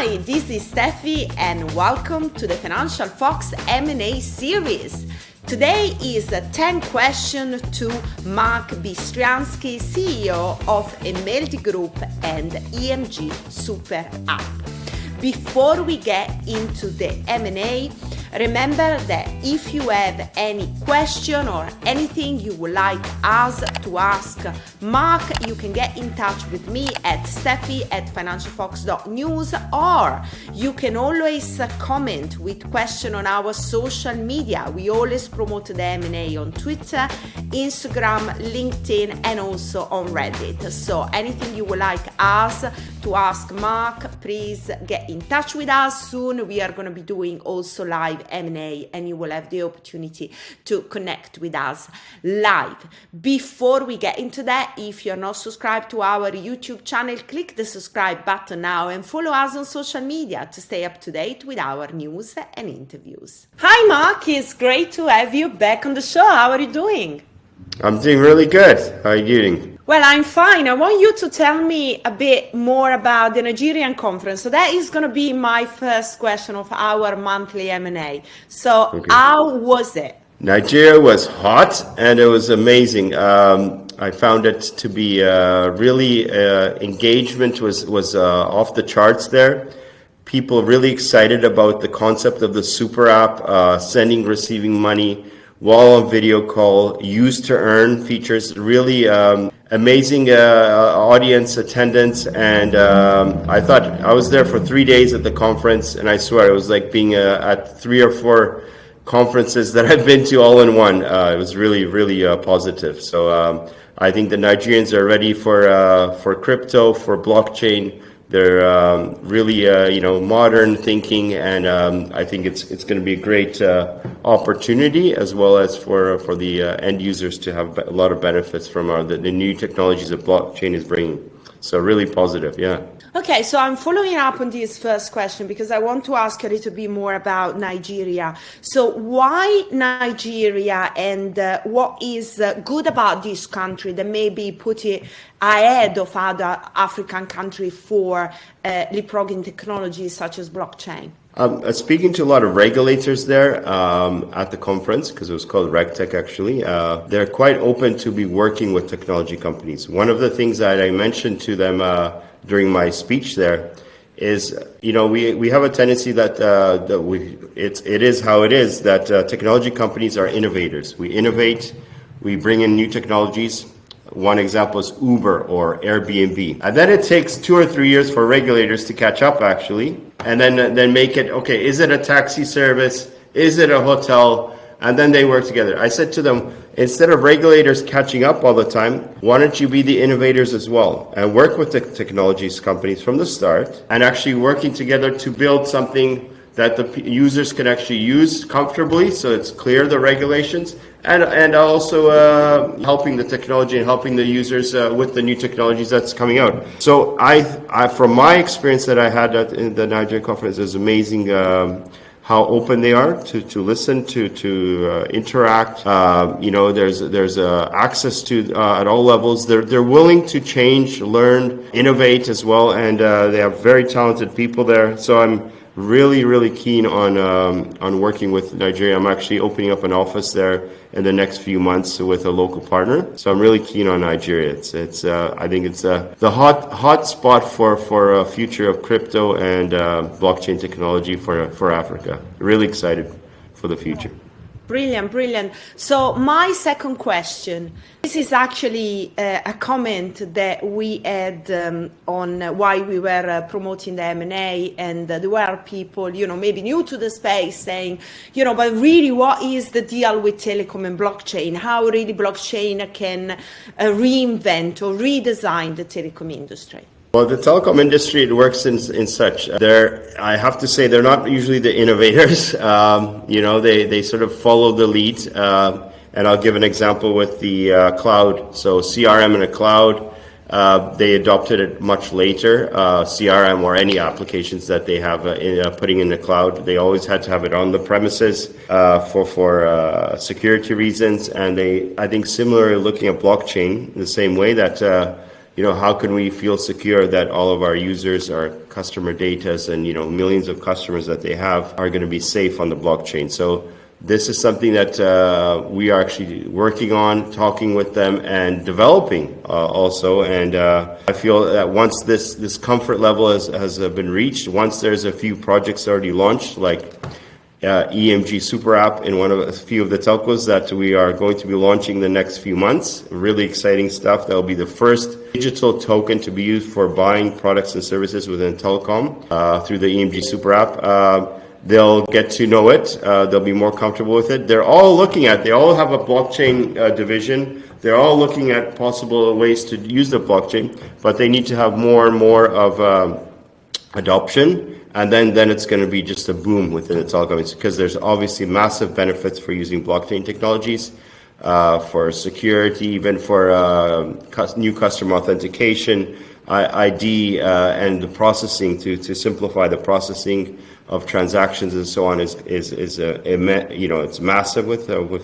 Hi, this is Steffy and welcome to the FinancialFox M&A series. Today is a 10 question to Mark Bystriansky, CEO of Emeldi Group and EMG SuperApp. Before we get into the M&A, remember that if you have any question or anything you would like us to ask Mark, you can get in touch with me at steffy@financialfox.news, or you can always comment with question on our social media. We always promote the M&A on Twitter, Instagram, LinkedIn, and also on Reddit. So anything you would like us to ask Mark, please get in touch with us. Soon we are going to be doing also live M&A, and you will have the opportunity to connect with us live. Before we get into that, if you're not subscribed to our YouTube channel, click the subscribe button now and follow us on social media to stay up to date with our news and interviews. Hi Mark, it's great to have you back on the show. How are you doing? I'm doing really good. How are you doing? Well, I'm fine. I want you to tell me a bit more about the Nigerian conference. So that is going to be my first question of our monthly M&A. So How was it? Nigeria was hot and it was amazing. I found it to be really engagement was off the charts there. People really excited about the concept of the SuperApp, sending, receiving money while on video call, use to earn features, really amazing audience attendance. And I thought I was there for 3 days at the conference, and I swear it was like being at 3 or 4 conferences that I've been to all in one. It was really, really positive. So I think the Nigerians are ready for crypto, for blockchain. They're really, modern thinking, and I think it's going to be a great opportunity, as well as for the end users to have a lot of benefits from the new technologies that blockchain is bringing. So really positive, yeah. Okay, so I'm following up on this first question because I want to ask a little bit more about Nigeria. So why Nigeria, and what is good about this country that maybe put it ahead of other African countries for leapfrogging technologies such as blockchain? Speaking to a lot of regulators there at the conference, because it was called RegTech actually, they're quite open to be working with technology companies. One of the things that I mentioned to them during my speech there is, we have a tendency that it is how it is, that technology companies are innovators. We innovate, we bring in new technologies. One example is Uber or Airbnb. And then it takes 2 or 3 years for regulators to catch up, actually, and then make it, okay, is it a taxi service? Is it a hotel? And then they work together. I said to them, instead of regulators catching up all the time, why don't you be the innovators as well and work with the technologies companies from the start and actually working together to build something that the users can actually use comfortably, so it's clear, the regulations, and also helping the technology and helping the users with the new technologies that's coming out. So I from my experience that I had in the Nigerian conference, it was amazing how open they are to listen, to interact. There's access to at all levels. They're willing to change, learn, innovate as well, and they have very talented people there. So I'm really, really keen on working with Nigeria. I'm actually opening up an office there in the next few months with a local partner. So I'm really keen on Nigeria. It's I think it's the hot spot for a future of crypto and blockchain technology for Africa. Really excited for the future. Brilliant. So my second question, this is actually a comment that we had on why we were promoting the M&A, and there were people, maybe new to the space saying, but really what is the deal with telecom and blockchain? How really blockchain can reinvent or redesign the telecom industry? Well, the telecom industry, it works in such. I have to say, they're not usually the innovators. They sort of follow the lead. And I'll give an example with the cloud. So CRM in a cloud, they adopted it much later. CRM or any applications that they have putting in the cloud, they always had to have it on the premises for security reasons. And I think similarly looking at blockchain the same way that how can we feel secure that all of our users, our customer data, and, millions of customers that they have are going to be safe on the blockchain. So this is something that we are actually working on, talking with them and developing also. And I feel that once this comfort level has been reached, once there's a few projects already launched, like EMG SuperApp in a few of the telcos that we are going to be launching the next few months. Really exciting stuff. That will be the first digital token to be used for buying products and services within Telecom through the EMG SuperApp. They'll get to know it. They'll be more comfortable with it. They all have a blockchain division. They're all looking at possible ways to use the blockchain, but they need to have more and more of adoption. And then it's going to be just a boom within the telecom. It's because there's obviously massive benefits for using blockchain technologies, for security, even for new customer authentication, ID, and the processing to simplify the processing of transactions and so on is it's massive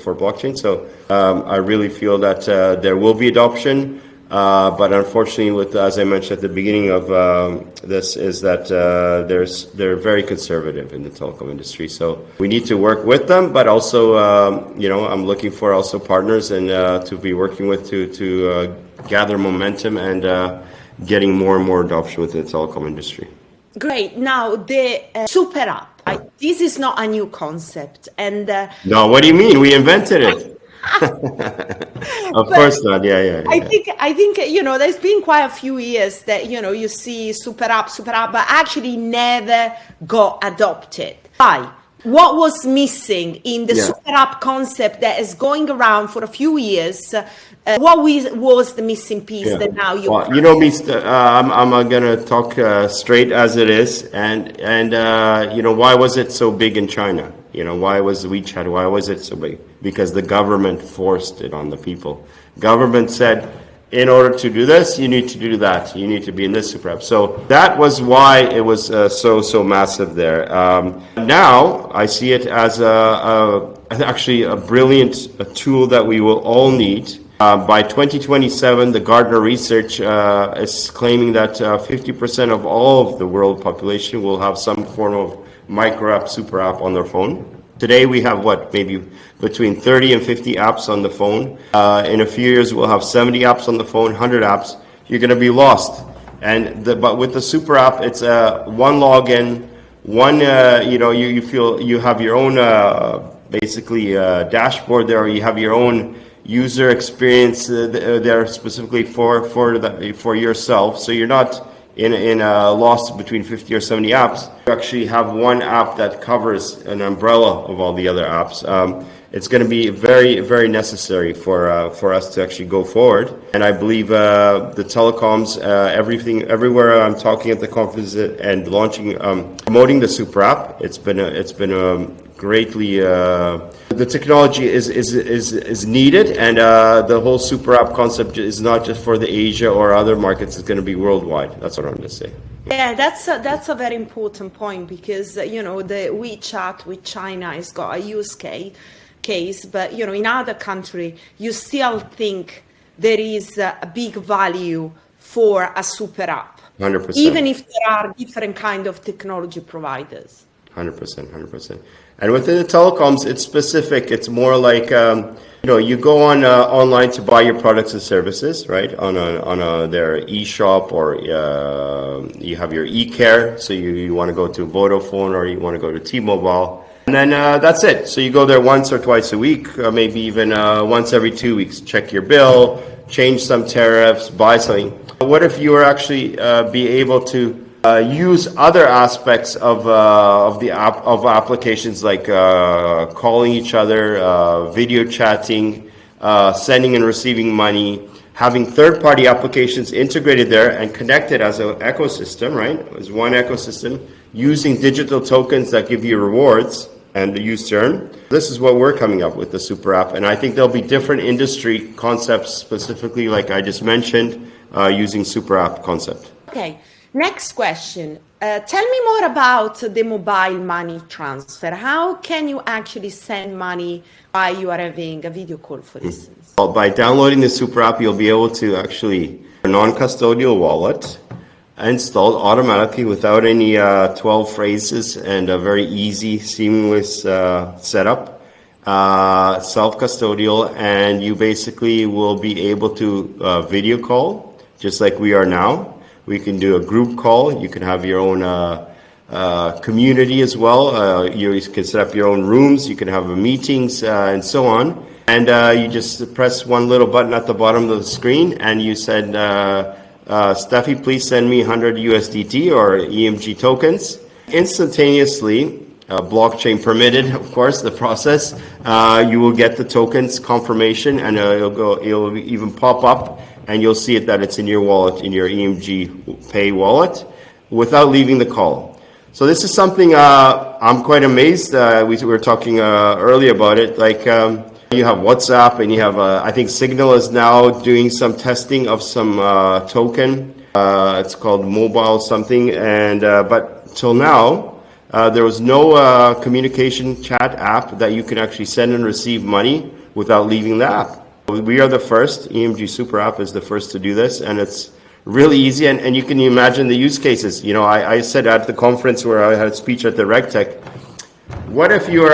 for blockchain. So I really feel that there will be adoption. But unfortunately, as I mentioned at the beginning of this, is that they're very conservative in the telecom industry. So we need to work with them, but also, I'm looking for also partners and to be working with to gather momentum and getting more and more adoption within the telecom industry. Great. Now, the SuperApp. This is not a new concept. And no, what do you mean? We invented it. Of course not. Yeah. I think there's been quite a few years that you see SuperApp, but actually never got adopted. Why? What was missing in the SuperApp concept that is going around for a few years? What was the missing piece that now you? Well, me, I'm gonna talk straight as it is, and why was it so big in China? Why was WeChat? Why was it so big? Because the government forced it on the people. Government said, in order to do this, you need to do that. You need to be in this SuperApp. So that was why it was so massive there. Now I see it as actually a brilliant tool that we will all need. By 2027, the Gartner research is claiming that 50% of all of the world population will have some form of micro app, super app on their phone. Today we have maybe between 30 and 50 apps on the phone. In a few years we'll have 70 apps on the phone, 100 apps. You're going to be lost. But with the super app, it's one login, one you feel you have your own basically dashboard there, or you have your own user experience there specifically for yourself. So you're not in lost between 50 or 70 apps. You actually have one app that covers an umbrella of all the other apps. It's going to be very, very necessary for us to actually go forward. And I believe the telecoms, everywhere I'm talking at the conference and launching, promoting the super app, it's been greatly. The technology is needed, and the whole super app concept is not just for the Asia or other markets. It's going to be worldwide. That's what I'm going to say. Yeah, that's a very important point, because the WeChat with China has got a use case, but in other countries you still think there is a big value for a super app, 100%. Even if there are different kind of technology providers. 100%. And within the telecoms, it's specific. It's more like you go on online to buy your products and services, right? On their e-shop, or you have your e-care. So you want to go to Vodafone, or you want to go to T-Mobile, and then that's it. So you go there once or twice a week, maybe even once every 2 weeks. Check your bill, change some tariffs, buy something. What if you were actually be able to use other aspects of applications, like calling each other, video chatting, sending and receiving money, having third-party applications integrated there and connected as an ecosystem, right? As one ecosystem, using digital tokens that give you rewards and the use term. This is what we're coming up with, the super app, and I think there'll be different industry concepts, specifically like I just mentioned, using super app concept. Okay. Next question. Tell me more about the mobile money transfer. How can you actually send money while you are having a video call, for instance? Well, by downloading the super app, you'll be able to actually a non-custodial wallet installed automatically without any 12 phrases and a very easy, seamless setup, self-custodial, and you basically will be able to video call just like we are now. We can do a group call. You can have your own community as well. You can set up your own rooms. You can have meetings and so on. And you just press one little button at the bottom of the screen and you said, Steffy, please send me 100 USDT or EMG tokens. Instantaneously, blockchain permitted, of course, the process, you will get the tokens confirmation and it'll even pop up and you'll see it that it's in your wallet, in your EMG Pay wallet, without leaving the call. So this is something I'm quite amazed. We were talking earlier about it. Like you have WhatsApp and you have, I think Signal is now doing some testing of some token. It's called mobile something. And but till now, there was no communication chat app that you can actually send and receive money without leaving the app. We are the first. EMG SuperApp is the first to do this, and it's really easy. And you can imagine the use cases. You know, I said at the conference where I had a speech at the RegTech, what if you're,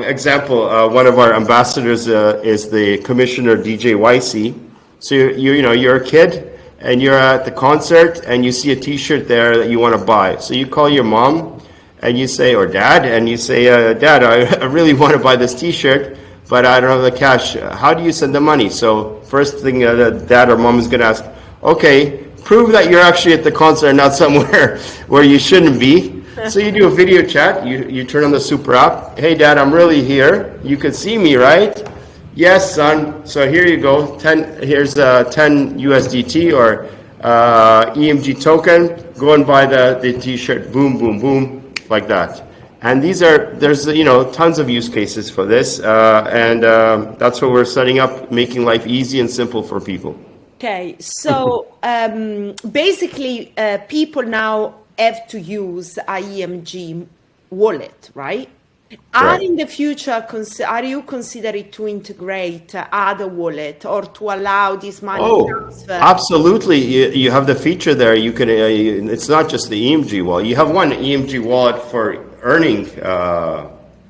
example, one of our ambassadors is the Commissioner DJ YC. So you're a kid and you're at the concert and you see a T-shirt there that you want to buy. So you call your mom and you say, or dad, and you say, Dad, I really want to buy this T-shirt, but I don't have the cash. How do you send the money? So first thing dad or mom is going to ask, okay, prove that you're actually at the concert and not somewhere where you shouldn't be. So you do a video chat, you turn on the SuperApp. Hey dad, I'm really here. You can see me, right? Yes, son. So here you go. Here's 10 USDT or EMG token. Go and buy the T-shirt. Boom, boom, boom, like that. And there's tons of use cases for this, and that's what we're setting up, making life easy and simple for people. Okay, so basically, people now have to use a EMG wallet, right? Are in the future, are you considering to integrate other wallet or to allow this money transfer? Absolutely. You have the feature there. You can. It's not just the EMG wallet. You have one EMG wallet for earning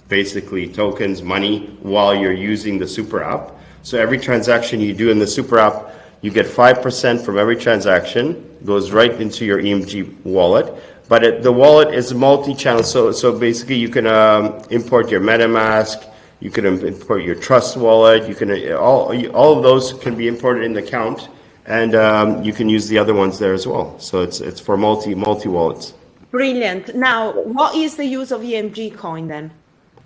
basically tokens, money, while you're using the SuperApp. So every transaction you do in the SuperApp, you get 5% from every transaction. It goes right into your EMG wallet. But the wallet is multi-channel, so basically you can import your MetaMask, you can import your Trust wallet, you can all of those can be imported in the account, and you can use the other ones there as well. So it's for multi wallets. Brilliant. Now, what is the use of EMG coin then?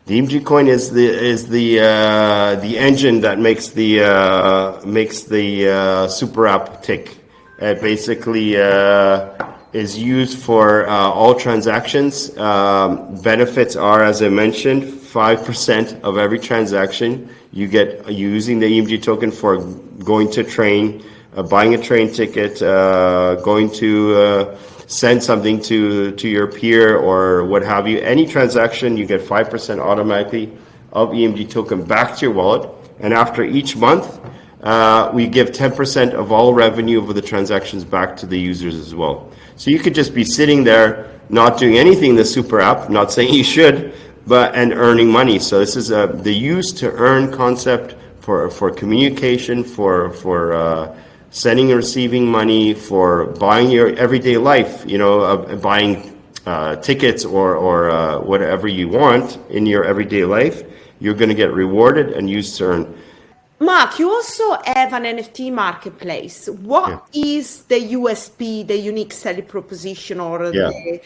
The EMG coin is the engine that makes the SuperApp tick. It basically is used for all transactions. Benefits are, as I mentioned, 5% of every transaction you get using the EMG token for going to train, buying a train ticket, going to send something to your peer or what have you. Any transaction, you get 5% automatically of EMG token back to your wallet. And after each month, we give 10% of all revenue over the transactions back to the users as well. So you could just be sitting there, not doing anything in the SuperApp, not saying you should, and earning money. So this is the use to earn concept for communication, for sending and receiving money, for buying your everyday life, buying tickets or whatever you want in your everyday life. You're going to get rewarded and used to earn. Mark, you also have an NFT marketplace. What is the USP, the unique selling proposition, or the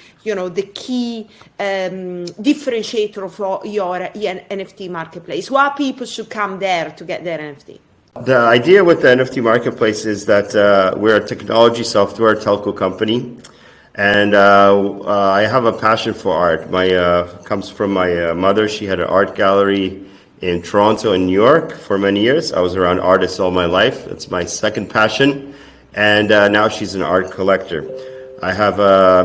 key differentiator for your NFT marketplace? Why people should come there to get their NFT? The idea with the NFT marketplace is that we're a technology software telco company, and I have a passion for art. Comes from my mother. She had an art gallery in Toronto and New York for many years. I was around artists all my life. It's my second passion. And now she's an art collector. I have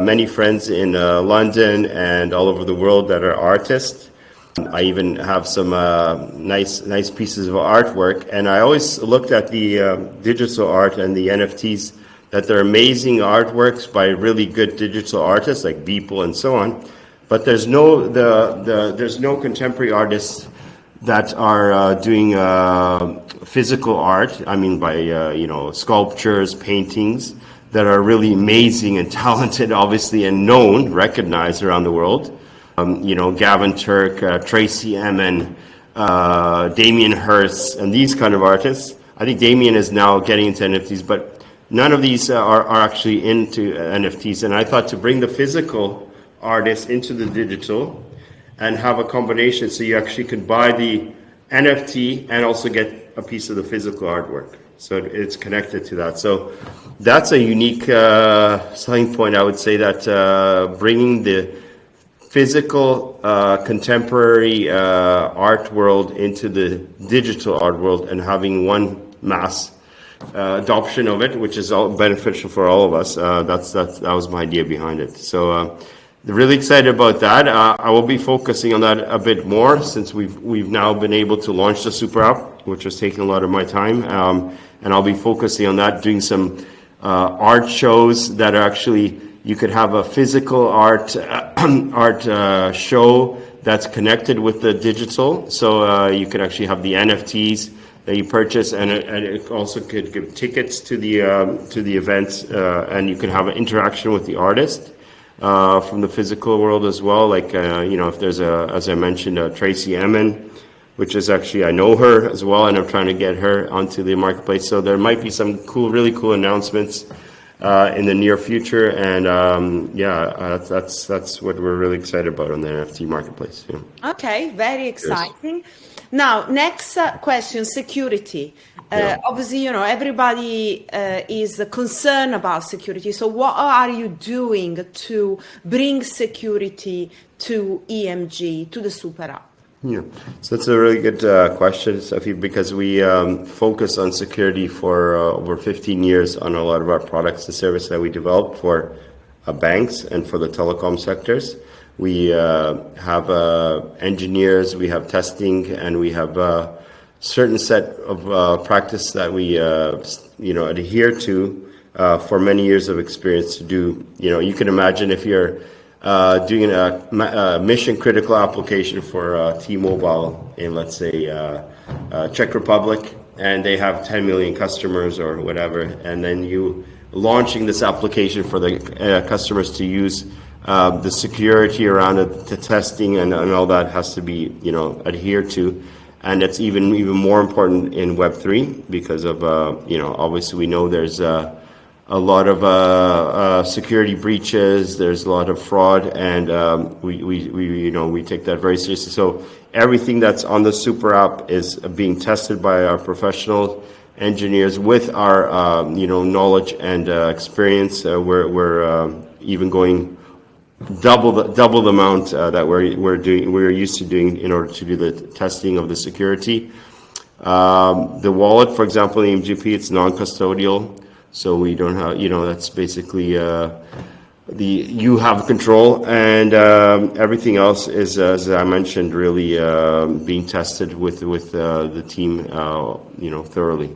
many friends in London and all over the world that are artists. I even have some nice pieces of artwork. And I always looked at the digital art and the NFTs that they're amazing artworks by really good digital artists like Beeple and so on, but there's no contemporary artists that are doing physical art. I mean, by sculptures, paintings that are really amazing and talented, obviously, and known, recognized around the world. Gavin Turk, Tracy Emin, Damien Hirst, and these kind of artists. I think Damien is now getting into NFTs, but none of these are actually into NFTs. And I thought to bring the physical artists into the digital and have a combination so you actually could buy the NFT and also get a piece of the physical artwork. So it's connected to that. So that's a unique selling point, I would say, that bringing the physical contemporary art world into the digital art world and having one mass adoption of it, which is all beneficial for all of us. That was my idea behind it. So really excited about that. I will be focusing on that a bit more since we've now been able to launch the SuperApp, which was taking a lot of my time. And I'll be focusing on that, doing some art shows that are actually, you could have a physical art show that's connected with the digital. So you could actually have the NFTs that you purchase, and it also could give tickets to the events, and you could have an interaction with the artist from the physical world as well. Like if there's as I mentioned, Tracy Emin, which is actually, I know her as well, and I'm trying to get her onto the marketplace. So there might be some really cool announcements in the near future, and that's what we're really excited about on the NFT marketplace. Yeah. Okay, very exciting. Yes. Now, next question, security. Obviously, everybody is concerned about security. So what are you doing to bring security to EMG, to the SuperApp? Yeah, so that's a really good question, Steffy, because we focus on security for over 15 years on a lot of our products and services that we develop for banks and for the telecom sectors. We have engineers, we have testing, and we have a certain set of practice that we adhere to for many years of experience to do. You can imagine if you're doing a mission critical application for T-Mobile in, let's say, Czech Republic, and they have 10 million customers or whatever, and then you launching this application for the customers to use, the security around it, the testing and all that has to be adhered to. And it's even more important in Web3 because of obviously we know there's a lot of security breaches, there's a lot of fraud, and we take that very seriously. So everything that's on the SuperApp is being tested by our professional engineers with our knowledge and experience. We're even going double the amount that we're used to doing in order to do the testing of the security. The wallet, for example, in EMGP, it's non-custodial. So we don't have, that's basically you have control, and everything else is, as I mentioned, really being tested with the team, thoroughly.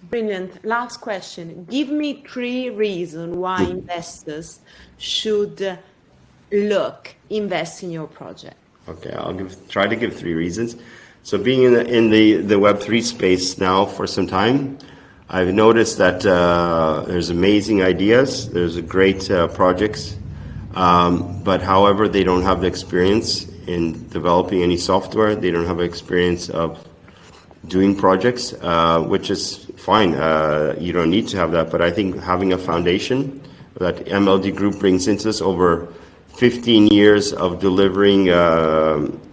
Brilliant. Last question. Give me 3 reasons why investors should invest in your project. Okay, I'll try to give 3 reasons. So being in the Web3 space now for some time, I've noticed that there's amazing ideas, there's great projects, but however, they don't have the experience in developing any software. They don't have experience of doing projects, which is fine. You don't need to have that, but I think having a foundation that Emeldi Group brings into this over 15 years of delivering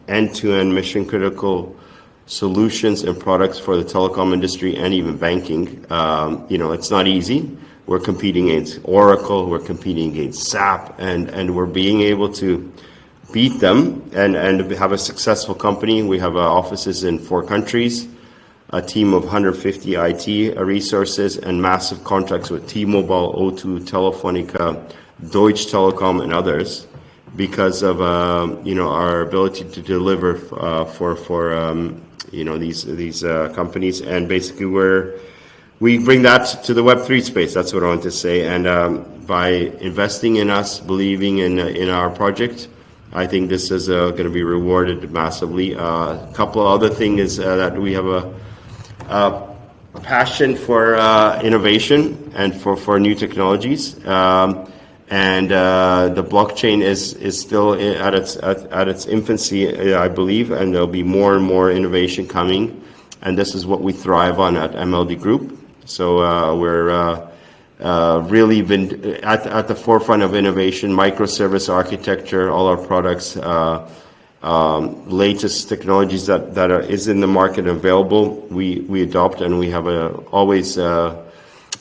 end-to-end mission-critical solutions and products for the telecom industry and even banking. It's not easy. We're competing against Oracle, we're competing against SAP, and we're being able to beat them and have a successful company. We have offices in 4 countries, a team of 150 IT resources, and massive contracts with T-Mobile, O2, Telefonica, Deutsche Telekom, and others, because of our ability to deliver for these companies. And basically we bring that to the Web3 space. That's what I want to say. And by investing in us, believing in our project, I think this is going to be rewarded massively. A couple of other things is that we have a passion for innovation and for new technologies. And the blockchain is still at its infancy, I believe, and there'll be more and more innovation coming. And this is what we thrive on at Emeldi Group. So we're really been at the forefront of innovation, microservice architecture, all our products, latest technologies that is in the market available. We adopt, and we have always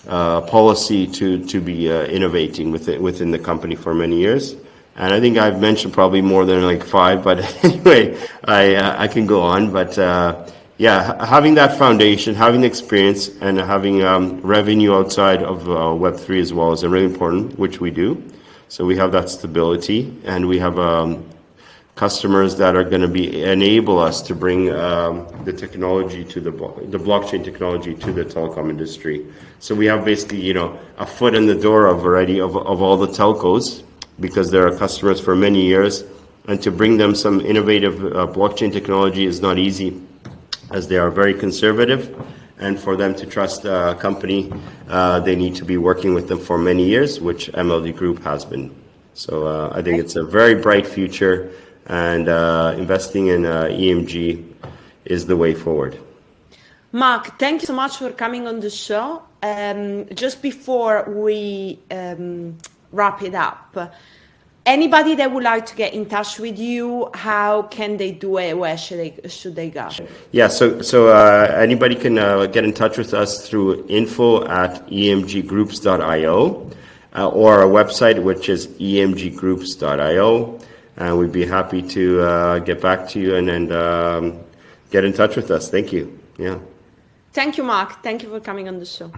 policy to be innovating within the company for many years. And I think I've mentioned probably more than like 5, but anyway, I can go on. But yeah, having that foundation, having the experience, and having revenue outside of Web3 as well is really important, which we do. So we have that stability, and we have customers that are going to enable us to bring the technology to the blockchain technology to the telecom industry. So we have basically, a foot in the door already of all the telcos, because they're our customers for many years, and to bring them some innovative blockchain technology is not easy, as they are very conservative, and for them to trust a company, they need to be working with them for many years, which Emeldi Group has been. So I think it's a very bright future, and investing in EMG is the way forward. Mark, thank you so much for coming on the show. Just before we wrap it up, anybody that would like to get in touch with you, how can they do it? Where should they go? Yeah, so anybody can get in touch with us through info@emggroups.io or our website, which is emggroups.io. And we'd be happy to get back to you and get in touch with us. Thank you. Yeah. Thank you, Mark. Thank you for coming on the show.